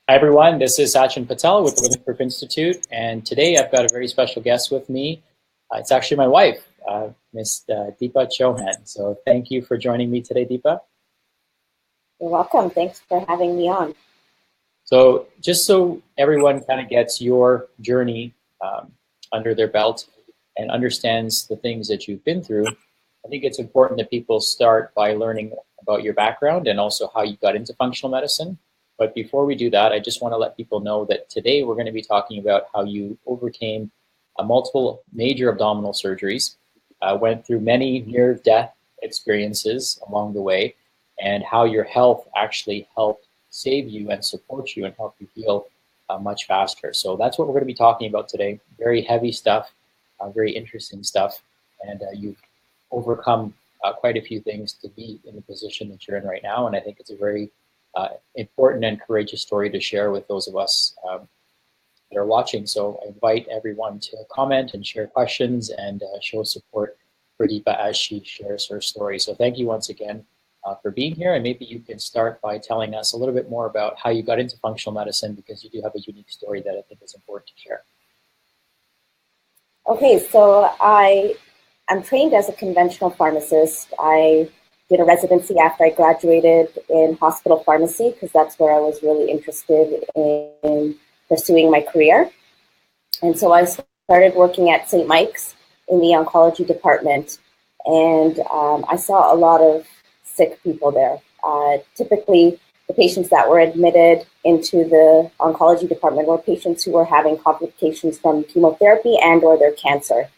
Hi everyone, this is Sachin Patel with the Bulletproof Institute, and today I've got a very special guest with me. It's actually my wife, Miss Dipa Chauhan. So thank you for joining me today, Dipa. You're welcome. Thanks for having me on. So just so everyone kind of gets your journey under their belt and understands the things that you've been through, I think it's important that people start by learning about your background and also how you got into functional medicine. But before we do that, I just want to let people know that today we're going to be talking about how you overcame multiple major abdominal surgeries, went through many near-death experiences along the way, and how your health actually helped save you and support you and help you heal much faster. So that's what we're going to be talking about today. Very heavy stuff, very interesting stuff, and you've overcome quite a few things to be in the position that you're in right now, and I think it's a very important and courageous story to share with those of us that are watching. So I invite everyone to comment and share questions and show support for Dipa as she shares her story. So thank you once again for being here, and maybe you can start by telling us a little bit more about how you got into functional medicine, because you do have a unique story that I think is important to share. Okay, so I'm trained as a conventional pharmacist. I did a residency after I graduated in hospital pharmacy because that's where I was really interested in pursuing my career. And so I started working at St. Mike's in the oncology department, and I saw a lot of sick people there. Typically, the patients that were admitted into the oncology department were patients who were having complications from chemotherapy and or their cancer.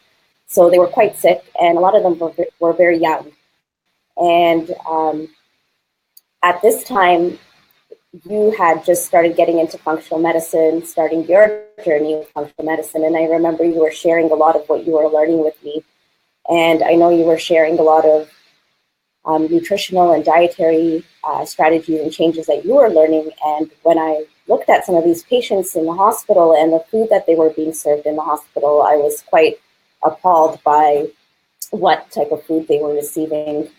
So they were quite sick, and a lot of them were very young. And at this time, you had just started getting into functional medicine, starting your journey with functional medicine. And I remember you were sharing a lot of what you were learning with me. And I know you were sharing a lot of nutritional and dietary strategies and changes that you were learning. And when I looked at some of these patients in the hospital and the food that they were being served in the hospital, I was quite appalled by what type of food they were receiving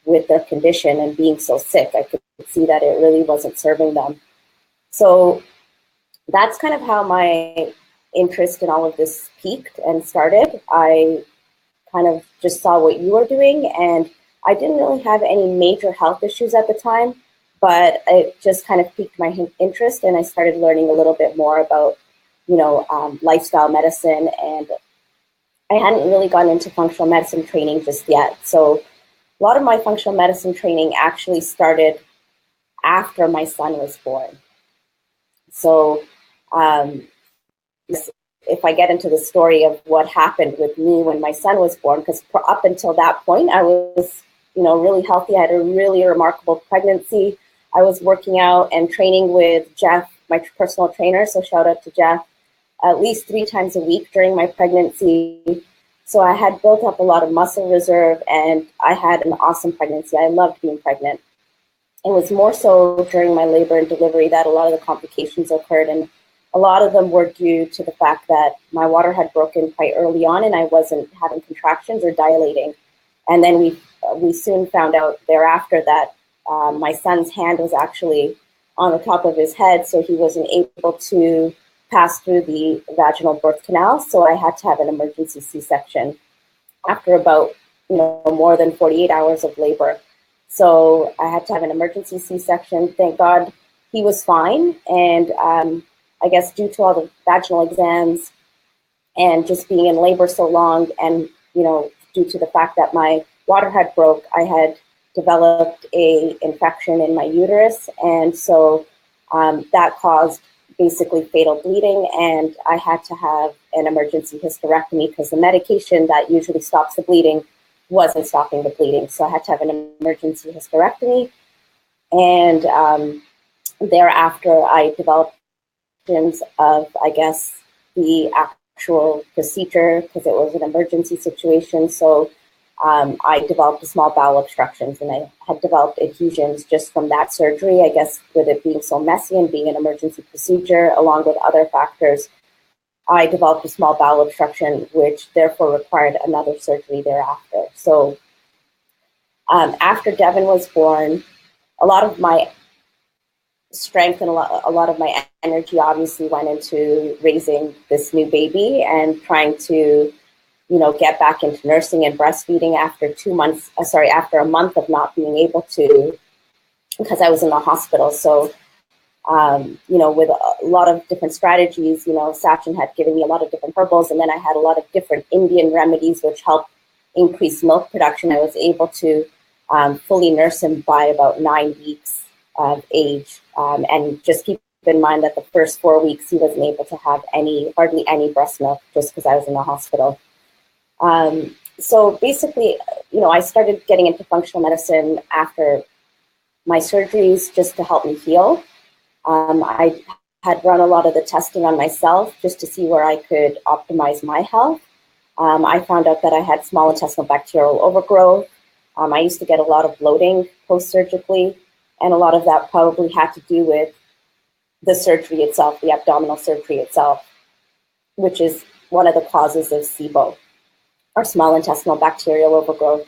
with their condition and being so sick. I could see that it really wasn't serving them. So that's kind of how my interest in all of this peaked and started. I kind of just saw what you were doing, and I didn't really have any major health issues at the time, but it just kind of piqued my interest, and I started learning a little bit more about, lifestyle medicine, and I hadn't really gone into functional medicine training just yet. So a lot of my functional medicine training actually started after my son was born. So if I get into the story of what happened with me when my son was born, because up until that point, I was, really healthy. I had a really remarkable pregnancy. I was working out and training with Jeff, my personal trainer. So shout out to Jeff, at least 3 times a week during my pregnancy. So I had built up a lot of muscle reserve, and I had an awesome pregnancy. I loved being pregnant. It was more so during my labor and delivery that a lot of the complications occurred, and a lot of them were due to the fact that my water had broken quite early on and I wasn't having contractions or dilating. And then we soon found out thereafter that my son's hand was actually on the top of his head, so he wasn't able to pass through the vaginal birth canal. So I had to have an emergency C-section after about more than 48 hours of labor. So I had to have an emergency C-section. Thank God he was fine. And I guess due to all the vaginal exams and just being in labor so long, and due to the fact that my water had broke, I had developed a infection in my uterus, and so that caused basically fatal bleeding, and I had to have an emergency hysterectomy because the medication that usually stops the bleeding wasn't stopping the bleeding. So I had to have an emergency hysterectomy, and thereafter I developed of, I guess, the actual procedure because it was an emergency situation. So I developed a small bowel obstructions, and I had developed adhesions just from that surgery. I guess with it being so messy and being an emergency procedure, along with other factors, I developed a small bowel obstruction, which therefore required another surgery thereafter. So after Devin was born, a lot of my strength and a lot of my energy obviously went into raising this new baby and trying to, get back into nursing and breastfeeding after after a month of not being able to, because I was in the hospital. So, with a lot of different strategies, Sachin had given me a lot of different herbals, and then I had a lot of different Indian remedies which helped increase milk production. I was able to fully nurse him by about 9 weeks of age. And just keep in mind that the first 4 weeks he wasn't able to have hardly any breast milk just because I was in the hospital. So basically, I started getting into functional medicine after my surgeries just to help me heal. I had run a lot of the testing on myself just to see where I could optimize my health. I found out that I had small intestinal bacterial overgrowth. I used to get a lot of bloating post-surgically, and a lot of that probably had to do with the surgery itself, the abdominal surgery itself, which is one of the causes of SIBO, or small intestinal bacterial overgrowth.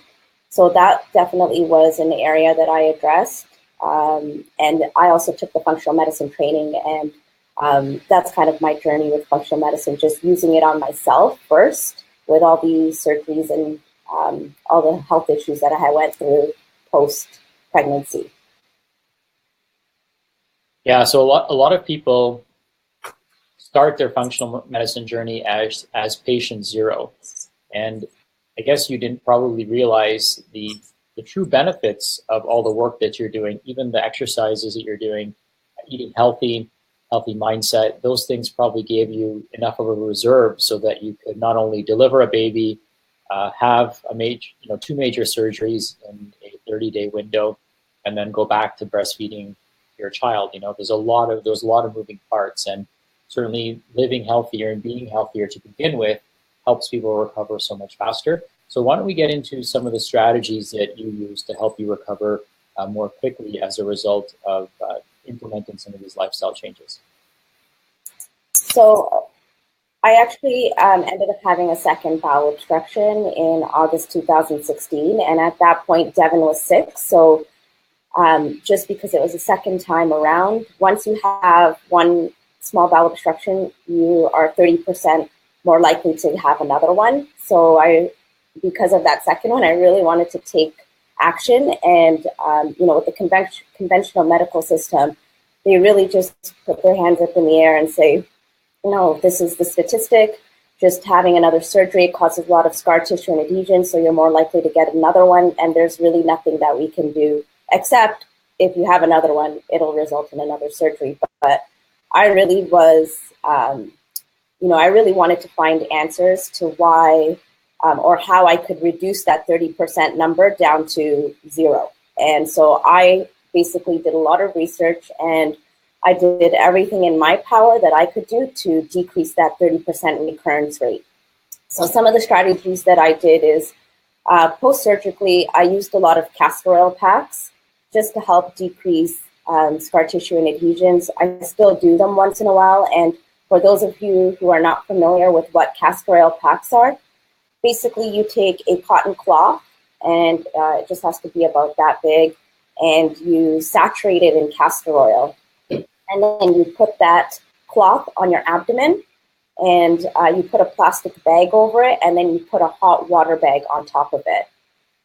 So that definitely was an area that I addressed. And I also took the functional medicine training, and that's kind of my journey with functional medicine, just using it on myself first with all the surgeries and all the health issues that I went through post-pregnancy. Yeah, so a lot of people start their functional medicine journey as patient zero. And I guess you didn't probably realize the true benefits of all the work that you're doing, even the exercises that you're doing, eating healthy mindset. Those things probably gave you enough of a reserve so that you could not only deliver a baby, have two major surgeries in a 30-day window, and then go back to breastfeeding your child. There's a lot of moving parts, and certainly living healthier and being healthier to begin with helps people recover so much faster. So why don't we get into some of the strategies that you use to help you recover more quickly as a result of implementing some of these lifestyle changes? So I actually ended up having a second bowel obstruction in August 2016, and at that point Devin was 6. So just because it was a second time around, once you have one small bowel obstruction, you are 30% more likely to have another one. So because of that second one, I really wanted to take action. And, with the conventional medical system, they really just put their hands up in the air and say, this is the statistic. Just having another surgery causes a lot of scar tissue and adhesion, so you're more likely to get another one. And there's really nothing that we can do, except if you have another one, it'll result in another surgery. But I really was, I really wanted to find answers to why or how I could reduce that 30% number down to 0. And so I basically did a lot of research, and I did everything in my power that I could do to decrease that 30% recurrence rate. So some of the strategies that I did is post-surgically, I used a lot of castor oil packs just to help decrease scar tissue and adhesions. I still do them once in a while. And for those of you who are not familiar with what castor oil packs are, basically you take a cotton cloth, and it just has to be about that big, and you saturate it in castor oil. And then you put that cloth on your abdomen, and you put a plastic bag over it, and then you put a hot water bag on top of it.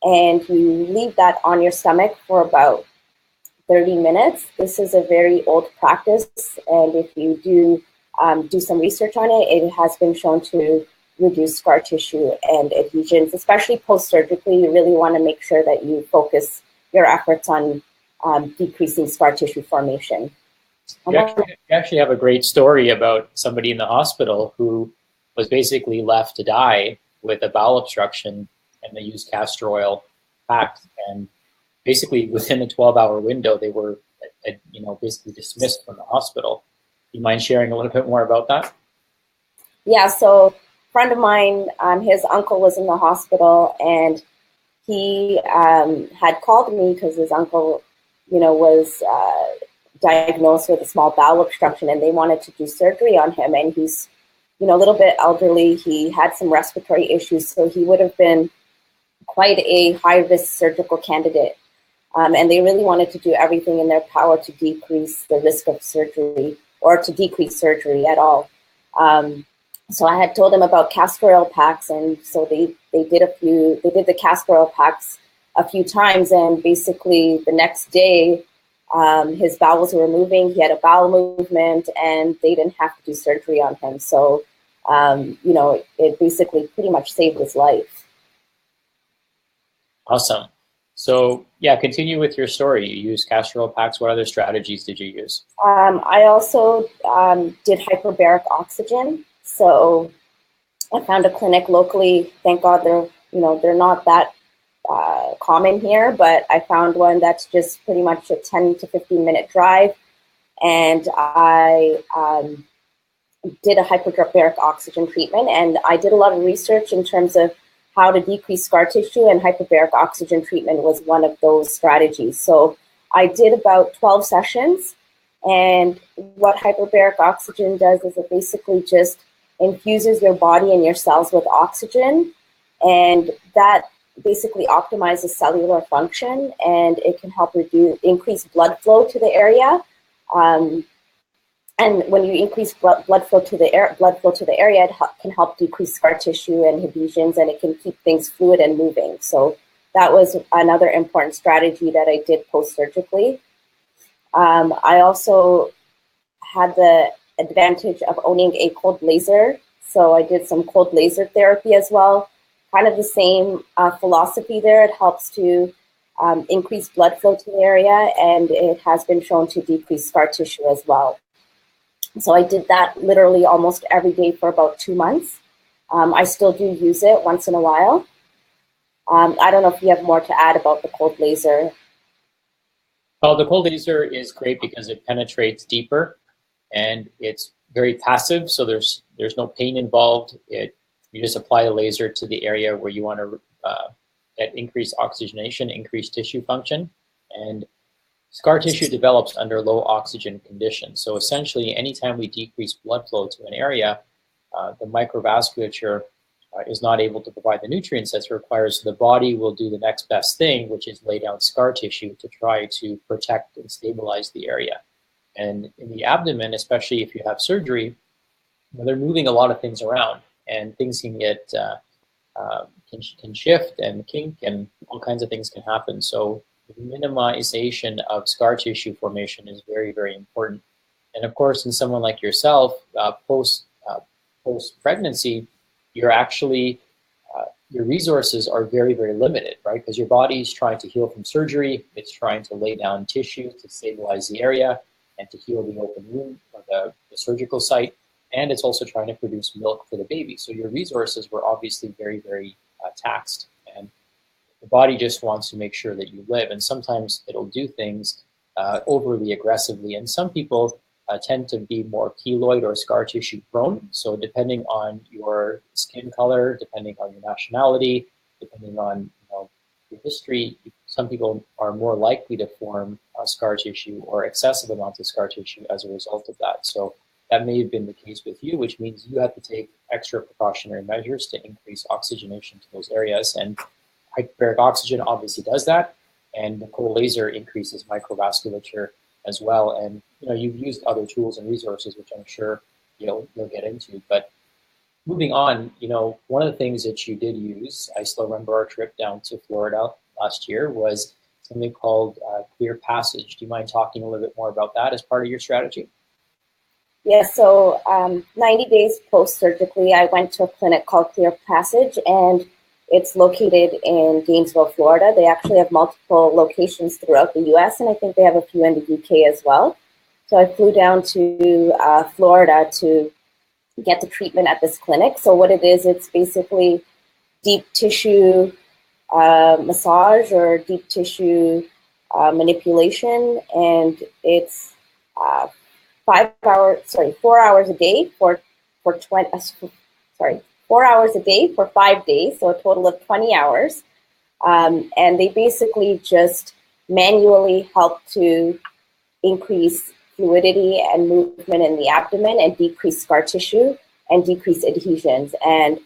And you leave that on your stomach for about 30 minutes. This is a very old practice, and if you do some research on it, it has been shown to reduce scar tissue and adhesions, especially post-surgically. You really want to make sure that you focus your efforts on decreasing scar tissue formation. You actually have a great story about somebody in the hospital who was basically left to die with a bowel obstruction, and they used castor oil packs, and basically within a 12-hour window, they were, basically dismissed from the hospital. Do you mind sharing a little bit more about that? Yeah, so a friend of mine, his uncle was in the hospital, and he had called me because his uncle, was diagnosed with a small bowel obstruction, and they wanted to do surgery on him. And he's, a little bit elderly. He had some respiratory issues, so he would have been quite a high-risk surgical candidate. And they really wanted to do everything in their power to decrease the risk of surgery or to decrease surgery at all. So I had told them about castor oil packs, and so they did the castor oil packs a few times, and basically the next day, his bowels were moving, he had a bowel movement, and they didn't have to do surgery on him. So, you know, it basically pretty much saved his life. Awesome. So yeah, continue with your story. You used castor oil packs. What other strategies did you use? I also did hyperbaric oxygen. So I found a clinic locally. Thank God they're not that common here, but I found one that's just pretty much a 10 to 15 minute drive. And I did a hyperbaric oxygen treatment, and I did a lot of research in terms of how to decrease scar tissue, and hyperbaric oxygen treatment was one of those strategies. So I did about 12 sessions, and what hyperbaric oxygen does is it basically just infuses your body and your cells with oxygen, and that basically optimizes cellular function, and it can help increase blood flow to the area. And when you increase blood flow to the area, it can help decrease scar tissue and adhesions, and it can keep things fluid and moving. So that was another important strategy that I did post-surgically. I also had the advantage of owning a cold laser, so I did some cold laser therapy as well. Kind of the same philosophy there. It helps to increase blood flow to the area, and it has been shown to decrease scar tissue as well. So I did that literally almost every day for about 2 months. I still do use it once in a while. I don't know if you have more to add about the cold laser. Well, the cold laser is great because it penetrates deeper, and it's very passive, so there's no pain involved. You just apply a laser to the area where you want to get increased oxygenation, increased tissue function, and scar tissue develops under low oxygen conditions. So essentially, anytime we decrease blood flow to an area, the microvasculature is not able to provide the nutrients that's required, so the body will do the next best thing, which is lay down scar tissue to try to protect and stabilize the area. And in the abdomen, especially if you have surgery, they're moving a lot of things around, and things can get can shift and kink, and all kinds of things can happen. So the minimization of scar tissue formation is very, very important. And of course, in someone like yourself, post pregnancy, you're actually your resources are very, very limited, right? Because your body is trying to heal from surgery, it's trying to lay down tissue to stabilize the area and to heal the open wound or the surgical site, and it's also trying to produce milk for the baby. So your resources were obviously very, very taxed, and the body just wants to make sure that you live, and sometimes it'll do things overly aggressively. And some people tend to be more keloid or scar tissue prone. So depending on your skin color, depending on your nationality, depending on your history, some people are more likely to form scar tissue or excessive amounts of scar tissue as a result of that. So that may have been the case with you, which means you have to take extra precautionary measures to increase oxygenation to those areas. And hyperbaric oxygen obviously does that, and the cold laser increases microvasculature as well. And you've used other tools and resources, which I'm sure you'll get into. But moving on, one of the things that you did use, I still remember our trip down to Florida last year, was something called Clear Passage. Do you mind talking a little bit more about that as part of your strategy? Yes, so 90 days post-surgically, I went to a clinic called Clear Passage, and it's located in Gainesville, Florida. They actually have multiple locations throughout the US, and I think they have a few in the UK as well. So I flew down to Florida to get the treatment at this clinic. So what it is, it's basically deep tissue massage or deep tissue manipulation, and it's 4 hours a day for 4 hours a day for 5 days, so a total of 20 hours. And they basically just manually help to increase fluidity and movement in the abdomen and decrease scar tissue and decrease adhesions. And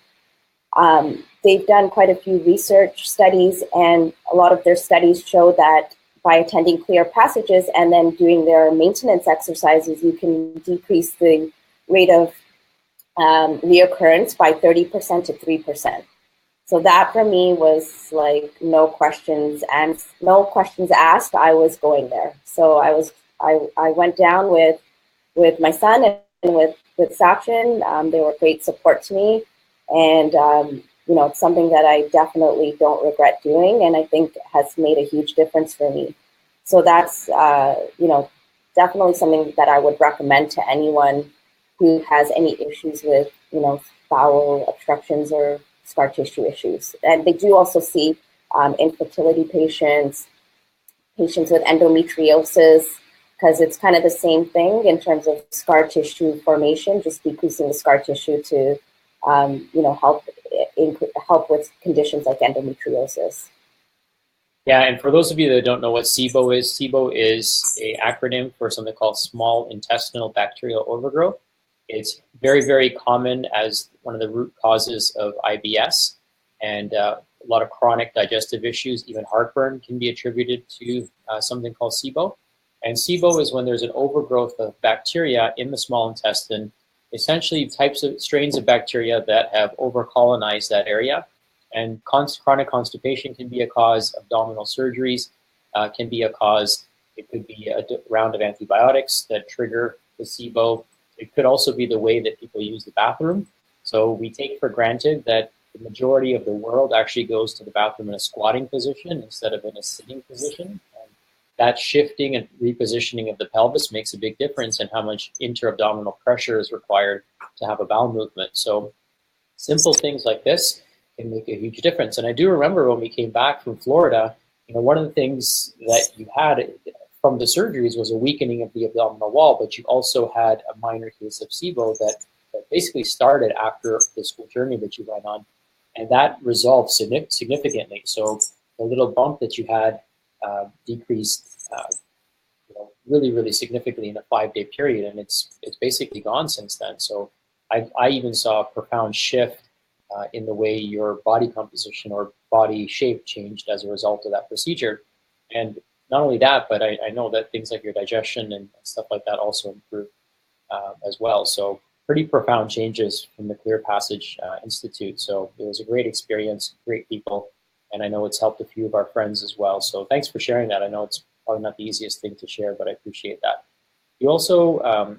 they've done quite a few research studies, and a lot of their studies show that by attending clear passages and then doing their maintenance exercises, you can decrease the rate of reoccurrence by 30% to 3%. So that for me was like no questions asked. I was going there. So I went down with my son and with Sachin. They were great support to me, and you know, it's something that I definitely don't regret doing, and I think has made a huge difference for me. So that's you know, definitely something that I would recommend to anyone who has any issues with, you know, bowel obstructions or scar tissue issues. And they do also see infertility patients with endometriosis, because it's kind of the same thing in terms of scar tissue formation, just decreasing the scar tissue to you know, help with conditions like endometriosis. Yeah, and for those of you that don't know what SIBO is an acronym for something called small intestinal bacterial overgrowth. It's very, very common as one of the root causes of IBS, and a lot of chronic digestive issues, even heartburn, can be attributed to something called SIBO. And SIBO is when there's an overgrowth of bacteria in the small intestine, essentially types of strains of bacteria that have overcolonized that area. And chronic constipation can be a cause. Abdominal surgeries can be a cause. It could be a round of antibiotics that trigger the SIBO. It could also be the way that people use the bathroom. So we take for granted that the majority of the world actually goes to the bathroom in a squatting position instead of in a sitting position. And that shifting and repositioning of the pelvis makes a big difference in how much inter-abdominal pressure is required to have a bowel movement. So simple things like this can make a huge difference. And I do remember when we came back from Florida, you know, one of the things that you had from the surgeries was a weakening of the abdominal wall, but you also had a minor case of SIBO that basically started after this whole journey that you went on, and that resolved significantly. So the little bump that you had decreased, you know, really, really significantly in a 5-day period, and it's basically gone since then. So I even saw a profound shift in the way your body composition or body shape changed as a result of that procedure. And not only that, but I know that things like your digestion and stuff like that also improved as well. So pretty profound changes from the Clear Passage Institute. So it was a great experience, great people, and I know it's helped a few of our friends as well. So thanks for sharing that. I know it's probably not the easiest thing to share, but I appreciate that. You also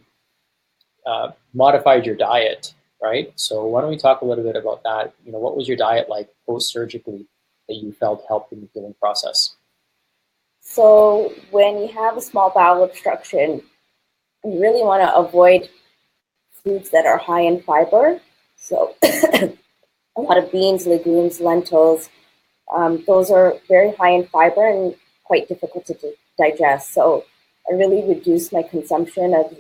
modified your diet, right? So why don't we talk a little bit about that? You know, what was your diet like post-surgically that you felt helped in the healing process? So when you have a small bowel obstruction, you really want to avoid foods that are high in fiber. So a lot of beans, legumes, lentils, those are very high in fiber and quite difficult to digest. So I really reduced my consumption of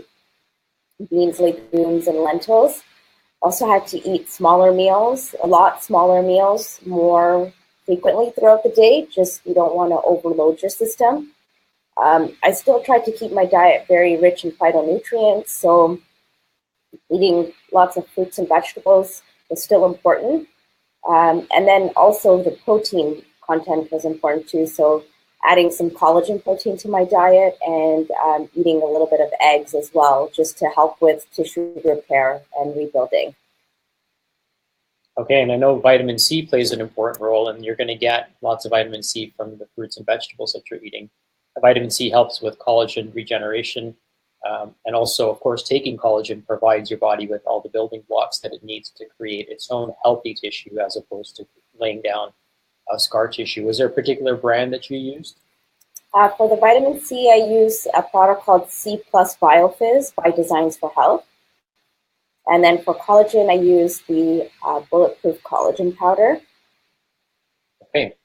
beans, legumes, and lentils. Also had to eat smaller meals, a lot smaller meals, more frequently throughout the day. Just you don't want to overload your system. I still tried to keep my diet very rich in phytonutrients, so eating lots of fruits and vegetables was still important. And then also the protein content was important too. So adding some collagen protein to my diet and eating a little bit of eggs as well, just to help with tissue repair and rebuilding. Okay, and I know vitamin C plays an important role, and you're going to get lots of vitamin C from the fruits and vegetables that you're eating. Vitamin C helps with collagen regeneration, and also, of course, taking collagen provides your body with all the building blocks that it needs to create its own healthy tissue as opposed to laying down scar tissue. Was there a particular brand that you used? For the vitamin C, I use a product called C+ Biofizz by Designs for Health. And then for collagen, I use the Bulletproof collagen powder. Okay,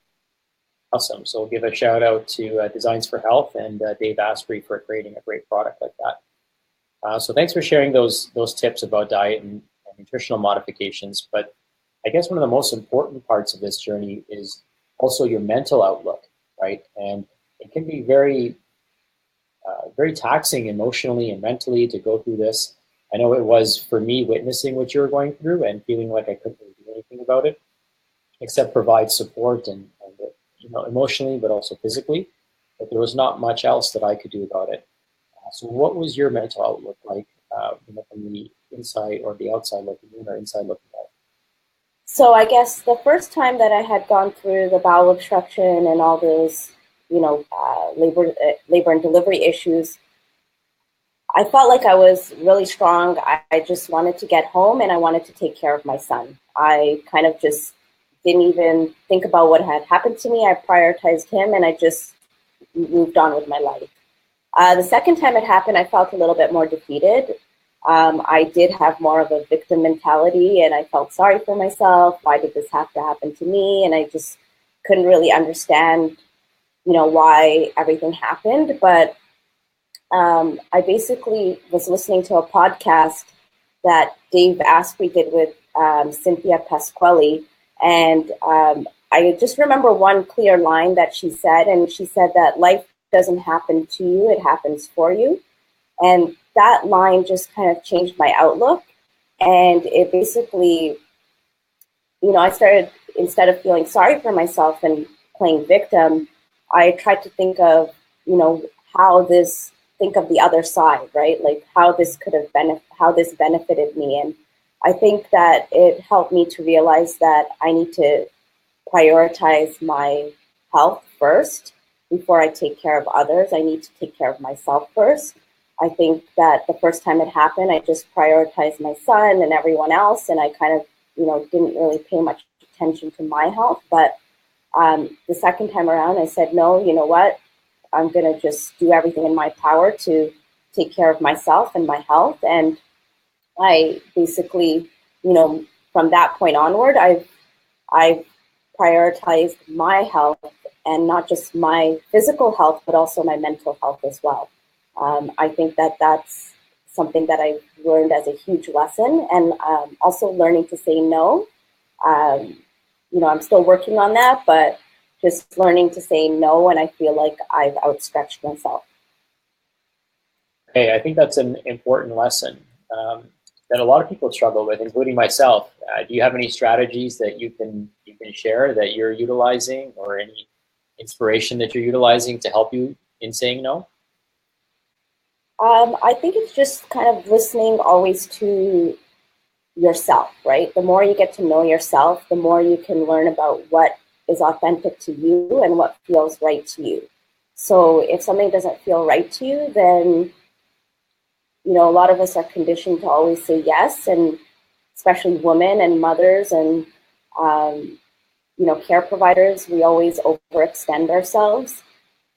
awesome. So we'll give a shout out to Designs for Health and Dave Asprey for creating a great product like that. So thanks for sharing those tips about diet and nutritional modifications. But I guess one of the most important parts of this journey is also your mental outlook, right? And it can be very, very taxing emotionally and mentally to go through this. I know it was for me witnessing what you were going through and feeling like I couldn't really do anything about it, except provide support and you know, emotionally, but also physically. but there was not much else that I could do about it. So what was your mental outlook like from the inside or the outside looking in or inside looking out? So I guess the first time that I had gone through the bowel obstruction and all those, labor and delivery issues, I felt like I was really strong. I just wanted to get home and I wanted to take care of my son. I kind of just didn't even think about what had happened to me. I prioritized him and I just moved on with my life. The second time it happened, I felt a little bit more defeated. I did have more of a victim mentality and I felt sorry for myself. Why did this have to happen to me? And I just couldn't really understand, why everything happened. But I basically was listening to a podcast that Dave Asprey did with Cynthia Pasquale. And I just remember one clear line that she said, and she said that life doesn't happen to you, it happens for you. And that line just kind of changed my outlook. And it basically, I started, instead of feeling sorry for myself and playing victim, I tried to think of, think of the other side, right? Like how this could have how this benefited me. And I think that it helped me to realize that I need to prioritize my health first before I take care of others. I need to take care of myself first. I think that the first time it happened, I just prioritized my son and everyone else, and I kind of, didn't really pay much attention to my health. But the second time around, I said, no, you know what? I'm going to just do everything in my power to take care of myself and my health. And I basically, from that point onward, I've prioritized my health, and not just my physical health, but also my mental health as well. I think that that's something that I've learned as a huge lesson, and also learning to say no. I'm still working on that, but just learning to say no when I feel like I've outstretched myself. Okay, I think that's an important lesson that a lot of people struggle with, including myself. Do you have any strategies that you can share that you're utilizing, or any inspiration that you're utilizing to help you in saying no? I think it's just kind of listening always to yourself, right? The more you get to know yourself, the more you can learn about what is authentic to you and what feels right to you. So if something doesn't feel right to you, then, a lot of us are conditioned to always say yes, and especially women and mothers and, care providers, we always overextend ourselves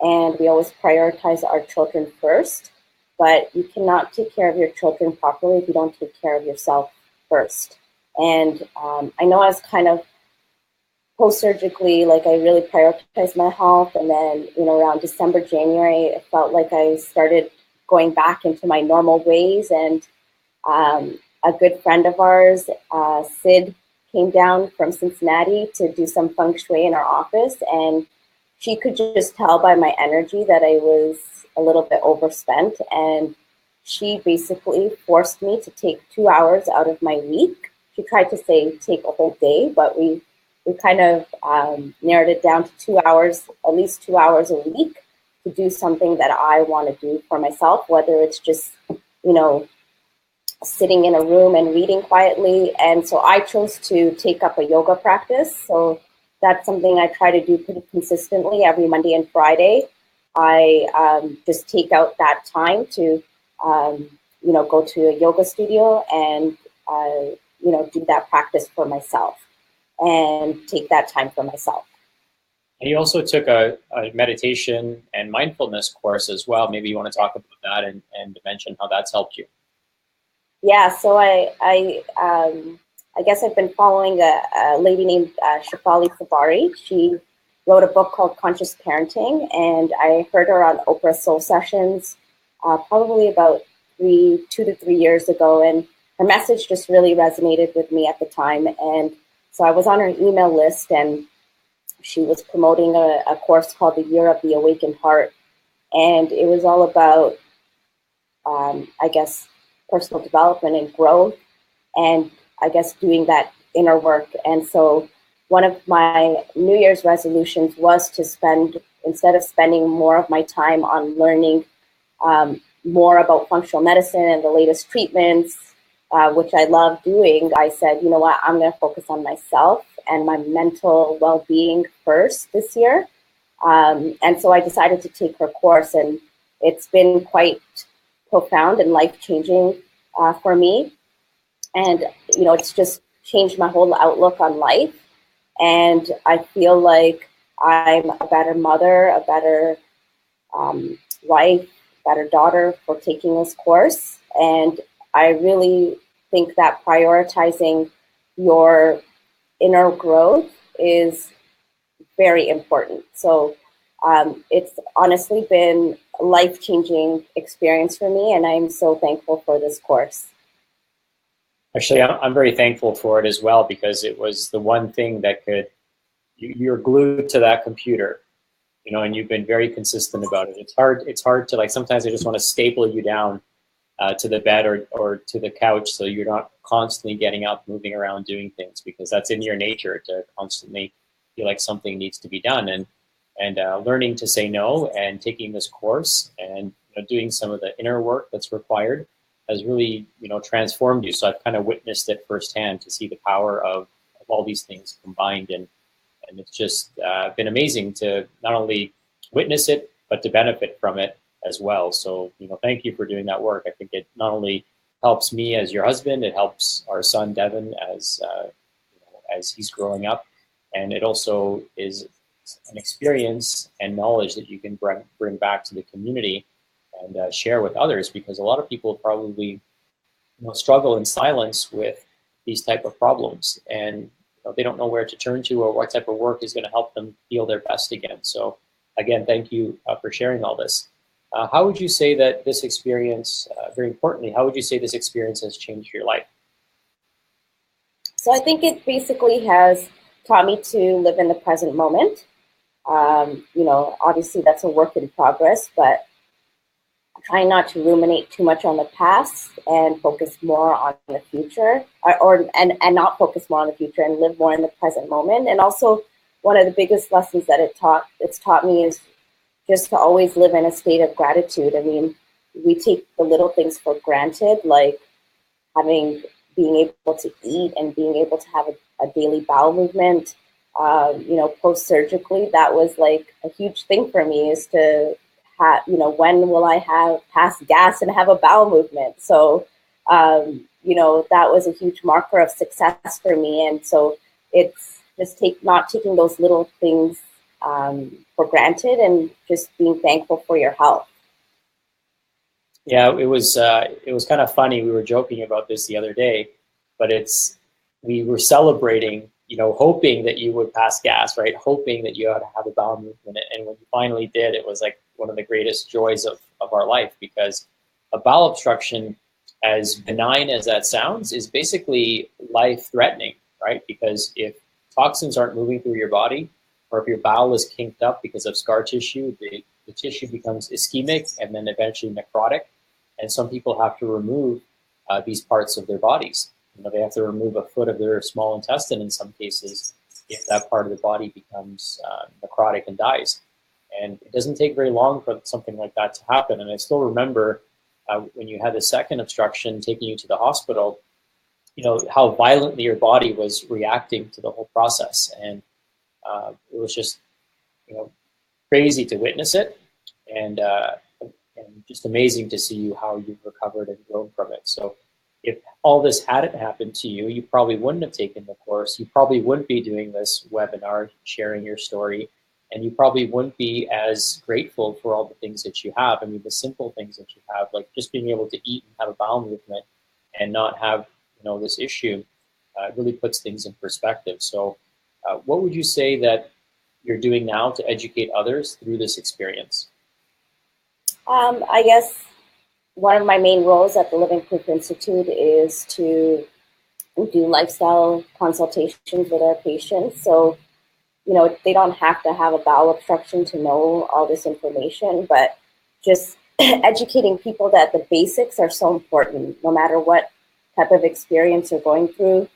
and we always prioritize our children first. But you cannot take care of your children properly if you don't take care of yourself first. And I know I was kind of post-surgically, like I really prioritized my health. And then, around December, January, it felt like I started going back into my normal ways. And a good friend of ours, Sid, came down from Cincinnati to do some Feng Shui in our office. And she could just tell by my energy that I was a little bit overspent. And she basically forced me to take 2 hours out of my week. She tried to say take a whole day, but we kind of narrowed it down to 2 hours, at least 2 hours a week, to do something that I want to do for myself, whether it's just, sitting in a room and reading quietly. And so I chose to take up a yoga practice. So that's something I try to do pretty consistently every Monday and Friday. I just take out that time to, go to a yoga studio and, do that practice for myself and take that time for myself. And you also took a meditation and mindfulness course as well. Maybe you want to talk about that and mention how that's helped you. Yeah, so I guess I've been following a lady named Shefali Sabari. She wrote a book called Conscious Parenting, and I heard her on Oprah Soul Sessions probably about 2 to 3 years ago, and her message just really resonated with me at the time. And so I was on her email list, and she was promoting a course called The Year of the Awakened Heart, and it was all about, personal development and growth, and I guess doing that inner work. And so one of my New Year's resolutions was to spend, instead of spending more of my time on learning more about functional medicine and the latest treatments, which I love doing, I said, you know what, I'm going to focus on myself and my mental well-being first this year. And so I decided to take her course, and it's been quite profound and life-changing for me. And, you know, it's just changed my whole outlook on life. And I feel like I'm a better mother, a better wife, better daughter for taking this course. And I really think that prioritizing your inner growth is very important. So it's honestly been a life-changing experience for me, and I'm so thankful for this course. Actually, I'm very thankful for it as well, because it was the one thing that could, you're glued to that computer, you know, and you've been very consistent about it. It's hard to, like, sometimes I just want to staple you down to the bed or to the couch, so you're not constantly getting up, moving around, doing things, because that's in your nature to constantly feel like something needs to be done. And learning to say no and taking this course and, you know, doing some of the inner work that's required has really, you know, transformed you. So I've kind of witnessed it firsthand, to see the power of all these things combined. And it's just been amazing to not only witness it, but to benefit from it as well. So, you know, thank you for doing that work. I think it not only helps me as your husband, it helps our son, Devin, as, you know, as he's growing up. And it also is an experience and knowledge that you can bring back to the community and share with others, because a lot of people probably, you know, struggle in silence with these type of problems, and, you know, they don't know where to turn to or what type of work is going to help them feel their best again. So again, thank you for sharing all this. How would you say that this experience, very importantly, how would you say this experience has changed your life? So I think it basically has taught me to live in the present moment. You know, obviously that's a work in progress, but try not to ruminate too much on the past and focus more on the future, and not focus more on the future and live more in the present moment. And also, one of the biggest lessons that it's taught me is just to always live in a state of gratitude. I mean, we take the little things for granted, like being able to eat and being able to have a daily bowel movement. You know, post-surgically, that was like a huge thing for me, is to have, you know, when will I have pass gas and have a bowel movement? So, you know, that was a huge marker of success for me. And so it's just not taking those little things for granted, and just being thankful for your health. Yeah, it was kind of funny. We were joking about this the other day, but we were celebrating, you know, hoping that you would pass gas, right? Hoping that you ought to have a bowel movement. And when you finally did, it was like one of the greatest joys of our life, because a bowel obstruction, as benign as that sounds, is basically life-threatening, right? Because if toxins aren't moving through your body, or if your bowel is kinked up because of scar tissue, the tissue becomes ischemic and then eventually necrotic. And some people have to remove these parts of their bodies. You know, they have to remove a foot of their small intestine in some cases if that part of the body becomes necrotic and dies. And it doesn't take very long for something like that to happen. And I still remember when you had the second obstruction taking you to the hospital, you know, how violently your body was reacting to the whole process. And it was just, you know, crazy to witness it, and just amazing to see how you've recovered and grown from it. So if all this hadn't happened to you, you probably wouldn't have taken the course. You probably wouldn't be doing this webinar, sharing your story, and you probably wouldn't be as grateful for all the things that you have. I mean, the simple things that you have, like just being able to eat and have a bowel movement and not have, you know, this issue, really puts things in perspective. So what would you say that you're doing now to educate others through this experience? I guess one of my main roles at the Living Proof Institute is to do lifestyle consultations with our patients. So, you know, they don't have to have a bowel obstruction to know all this information, but just educating people that the basics are so important, no matter what type of experience you're going through.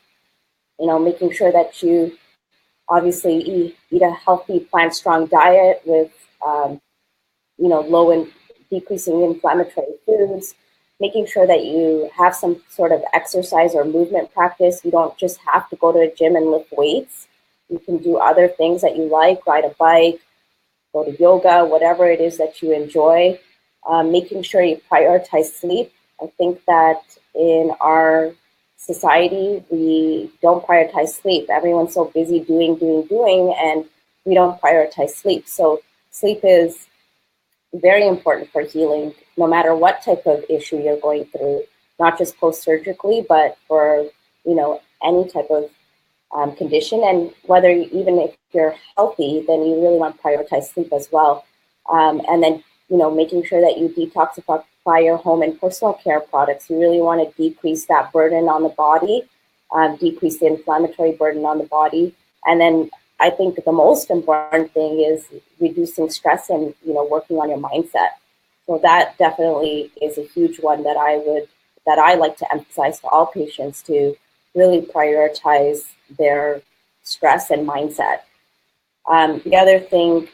You know, making sure that you obviously eat a healthy, plant-strong diet with low and decreasing inflammatory foods, making sure that you have some sort of exercise or movement practice. You don't just have to go to a gym and lift weights. You can do other things that you like, ride a bike, go to yoga, whatever it is that you enjoy. Making sure you prioritize sleep. I think that in our society, we don't prioritize sleep. Everyone's so busy doing, and we don't prioritize sleep. So sleep is very important for healing, no matter what type of issue you're going through, not just post-surgically, but for, any type of condition. And whether even if you're healthy, then you really want to prioritize sleep as well. And then, making sure that you detoxify your home and personal care products. You really want to decrease that burden on the body, decrease the inflammatory burden on the body. And then I think the most important thing is reducing stress and, working on your mindset. So that definitely is a huge one that I like to emphasize to all patients, to really prioritize their stress and mindset. The other things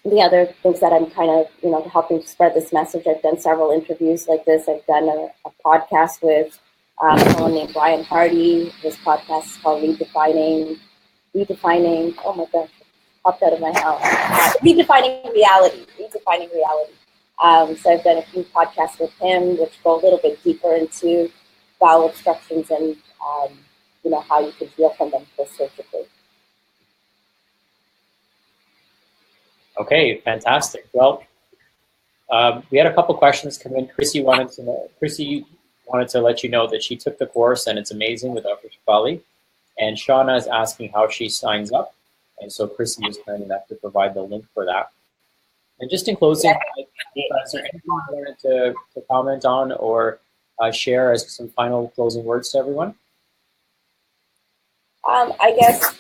that I'm kind of, helping to spread this message, I've done several interviews like this. I've done a podcast with someone named Brian Hardy. His podcast is called Redefining, oh my gosh, popped out of my house. Redefining reality. So I've done a few podcasts with him, which go a little bit deeper into bowel obstructions and, how you can heal from them post-surgically. Okay, fantastic. Well, we had a couple questions come in. Chrissy wanted to let you know that she took the course and it's amazing with Dr. Shefali. And Shauna is asking how she signs up. And so Chrissy was kind enough to provide the link for that. And just in closing, is there anything you wanted to comment on or share as some final closing words to everyone? I guess,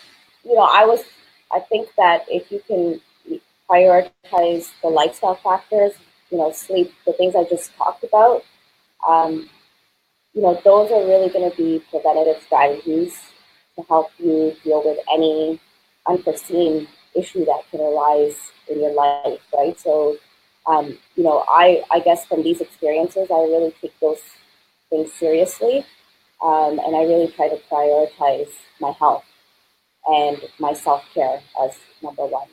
I think that if you can prioritize the lifestyle factors, sleep, the things I just talked about, those are really going to be preventative strategies to help you deal with any unforeseen issue that can arise in your life, right? So, I guess from these experiences, I really take those things seriously, and I really try to prioritize my health and my self-care as number one.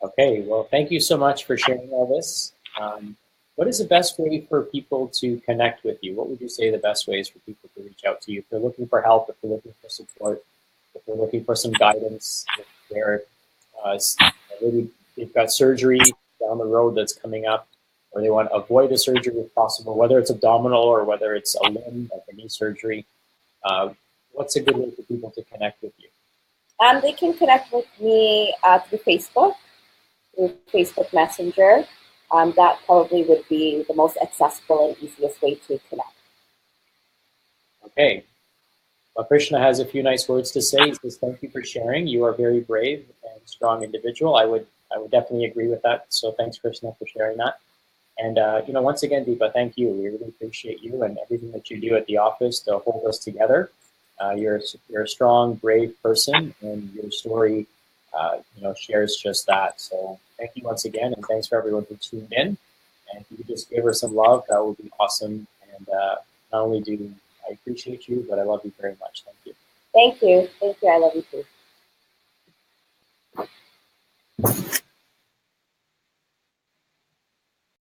Okay, well, thank you so much for sharing all this. What is the best way for people to connect with you? What would you say the best ways for people to reach out to you? If they're looking for help, if they're looking for support, if they're looking for some guidance, if they're maybe they've got surgery down the road that's coming up, or they want to avoid a surgery if possible, whether it's abdominal or whether it's a limb, like a knee surgery, what's a good way for people to connect with you? They can connect with me through Facebook Messenger. That probably would be the most accessible and easiest way to connect. Okay. Well, Krishna has a few nice words to say. He says, thank you for sharing. You are a very brave and strong individual. I would definitely agree with that. So thanks, Krishna, for sharing that. And, once again, Dipa, thank you. We really appreciate you and everything that you do at the office to hold us together. You're a strong, brave person, and your story, shares just that. So thank you once again, and thanks for everyone who tuned in. And if you could just give her some love, that would be awesome. And not only do I appreciate you, but I love you very much. Thank you. Thank you. I love you too.